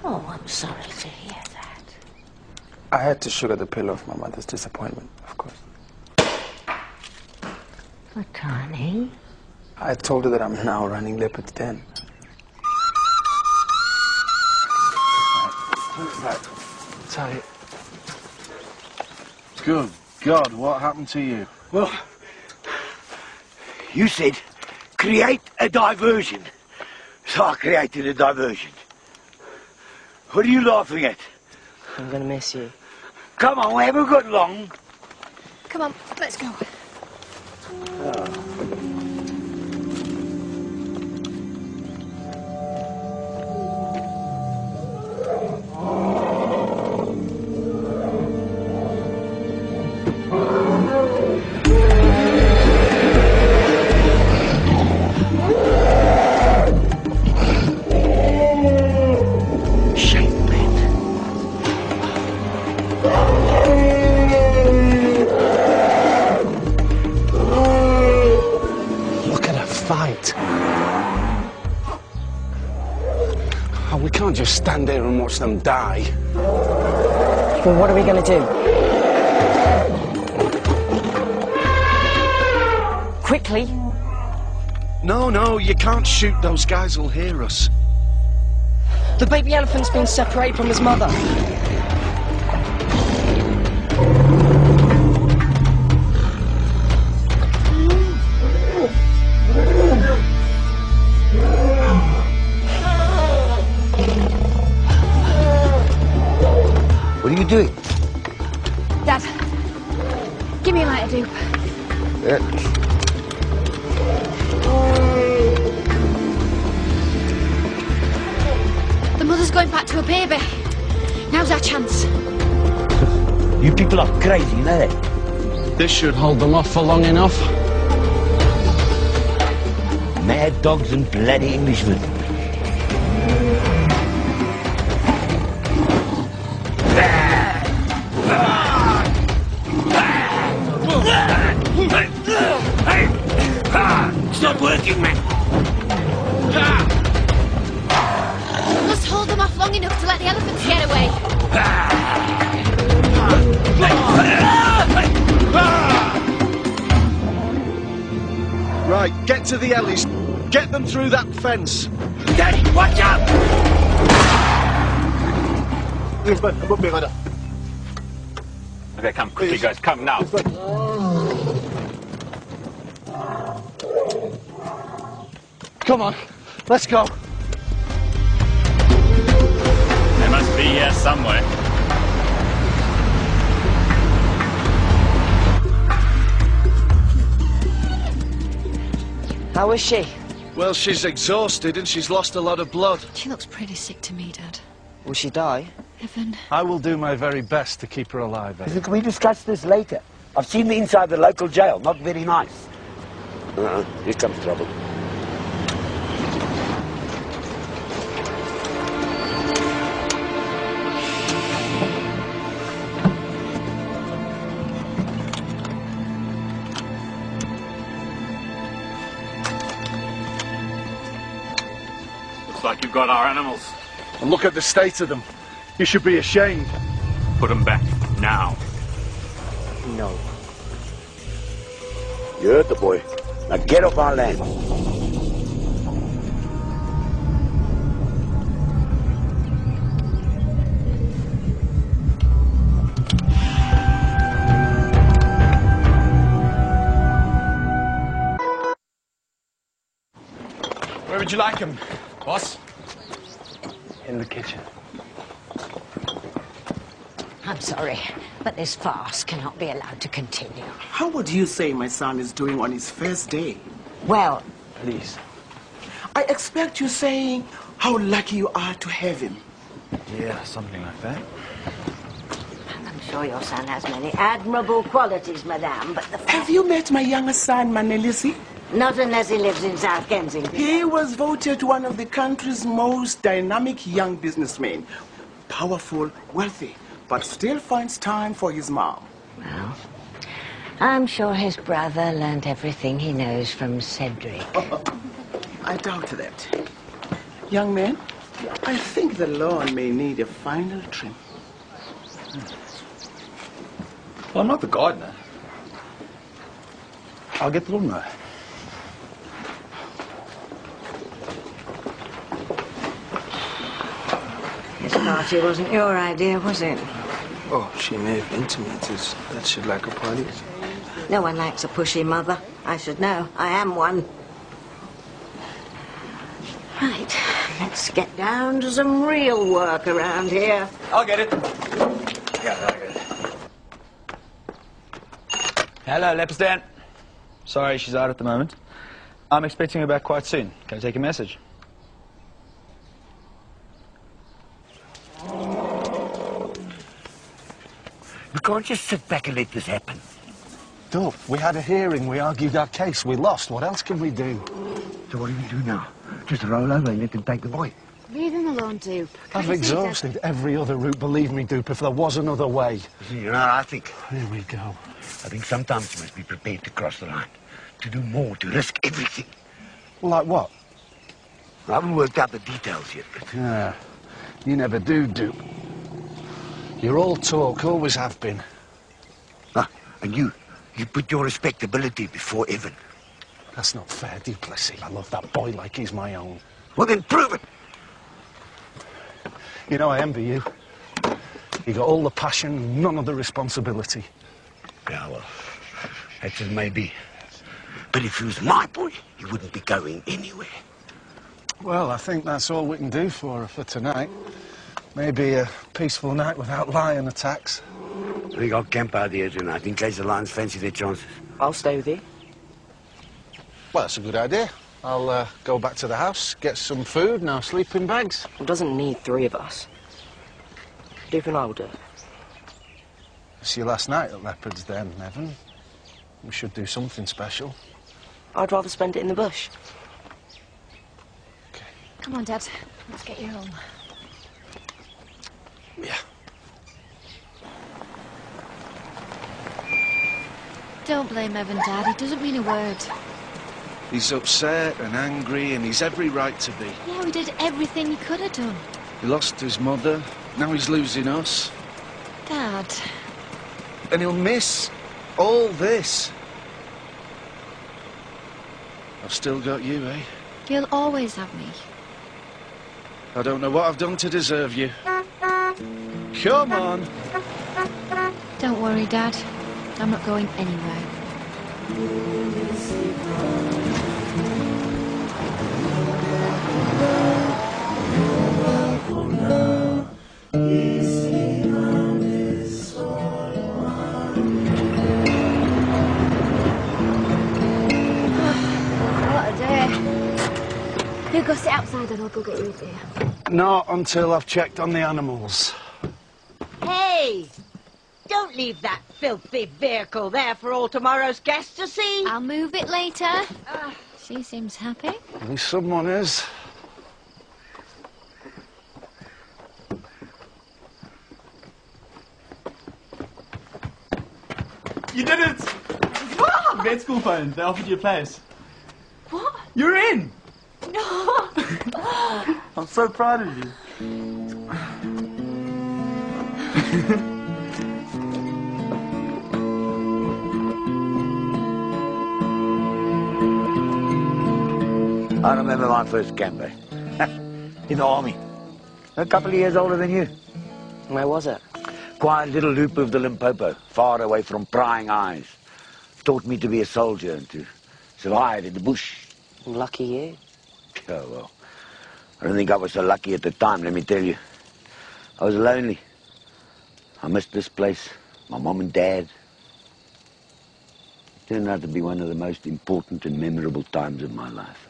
Oh, I'm sorry to hear that. I had to sugar the pill of my mother's disappointment, of course. But, honey? I told her that I'm now running Leopard's Den. Tight. Good God, what happened to you? Well, you said, create a diversion. So I created a diversion. What are you laughing at? I'm gonna miss you. Come on, we haven't got long. Come on, let's go. Oh, we can't just stand there and watch them die. Well, what are we going to do? Quickly. No, you can't shoot. Those guys will hear us. The baby elephant's been separated from his mother. What are you doing? Dad, give me a lighter, dupe. The mother's going back to her baby. Now's our chance. You people are crazy, you know that? This should hold them off for long enough. Mad dogs and bloody Englishmen. It's not working, man. We must hold them off long enough to let the elephants get away. Right, get to the Ellies. Get them through that fence. Daddy, watch out! Okay, come quickly, guys. Come now. Come on, let's go. They must be here somewhere. How is she? Well, she's exhausted and she's lost a lot of blood. She looks pretty sick to me, Dad. Will she die? Evan. I will do my very best to keep her alive, Evan. Can we discuss this later? I've seen the inside of the local jail. Not very nice. Here comes trouble. Looks like you've got our animals. And look at the state of them. You should be ashamed. Put them back, now. No. You heard the boy. Now get off our land. Where would you like him, boss? In the kitchen. I'm sorry, but this farce cannot be allowed to continue. How would you say my son is doing on his first day? Well, Please. I expect you saying how lucky you are to have him. Yeah, something like that. I'm sure your son has many admirable qualities, madame, but the fact... Have you met my younger son, Manelisi? Not unless he lives in South Kensington. He was voted one of the country's most dynamic young businessmen. Powerful, wealthy, but still finds time for his mom. Well, I'm sure his brother learned everything he knows from Cedric. I doubt that. Young man, I think the lawn may need a final trim. Well, I'm not the gardener. I'll get the lawnmower. This party wasn't your idea, was it? Oh, she may have intimated that she'd like a party. No one likes a pushy mother. I should know. I am one. Right, let's get down to some real work around here. I'll get it. Yeah, I'll get it. Hello, Leopard's. Sorry, she's out at the moment. I'm expecting her back quite soon. Can I take a message? We can't just sit back and let this happen. Duff, we had a hearing, we argued our case, we lost. What else can we do? So what do we do now? Just roll over and let them take the boy. Leave him alone, Dupe. I've exhausted every other route, believe me, Dupe, if there was another way. You know, I think Here we go. I think sometimes you must be prepared to cross the line. To do more, to risk everything. Like what? I haven't worked out the details yet, but... Yeah, you never do, Dupe. You're all talk, always have been. Ah, and you put your respectability before Evan. That's not fair, Duplessis. I love that boy like he's my own. Well, then prove it. You know, I envy you. You got all the passion, none of the responsibility. Yeah, well, that's as may be. But if he was my boy, he wouldn't be going anywhere. Well, I think that's all we can do for her for tonight. Maybe a peaceful night without lion attacks. I think I'll camp out here tonight in case the lions fancy their chances. I'll stay with you. Well, that's a good idea. I'll go back to the house, get some food, and our sleeping bags. It doesn't need 3 of us. Dupe and I will do it. It's your last night at Leopard's Den, Evan. We should do something special. I'd rather spend it in the bush. Okay. Come on, Dad. Let's get you home. Yeah. Don't blame Evan, Dad. He doesn't mean a word. He's upset and angry, and he's every right to be. Yeah, we did everything he could have done. He lost his mother, now he's losing us. Dad. And he'll miss all this. I've still got you, eh? You'll always have me. I don't know what I've done to deserve you. Come on. Don't worry, Dad. I'm not going anywhere. What a day. You go sit outside and I'll go get you a beer. Not until I've checked on the animals. Hey! Don't leave that filthy vehicle there for all tomorrow's guests to see. I'll move it later. She seems happy. At least someone is. You did it! Vet school phone. They offered you a place. What? You're in! No! I'm so proud of you. I remember my first camp, in the army. A couple of years older than you. Where was it? Quiet little loop of the Limpopo, far away from prying eyes. Taught me to be a soldier and to survive in the bush. Lucky you. Oh, well, I don't think I was so lucky at the time, let me tell you. I was lonely. I missed this place, my mom and dad. It turned out to be one of the most important and memorable times of my life.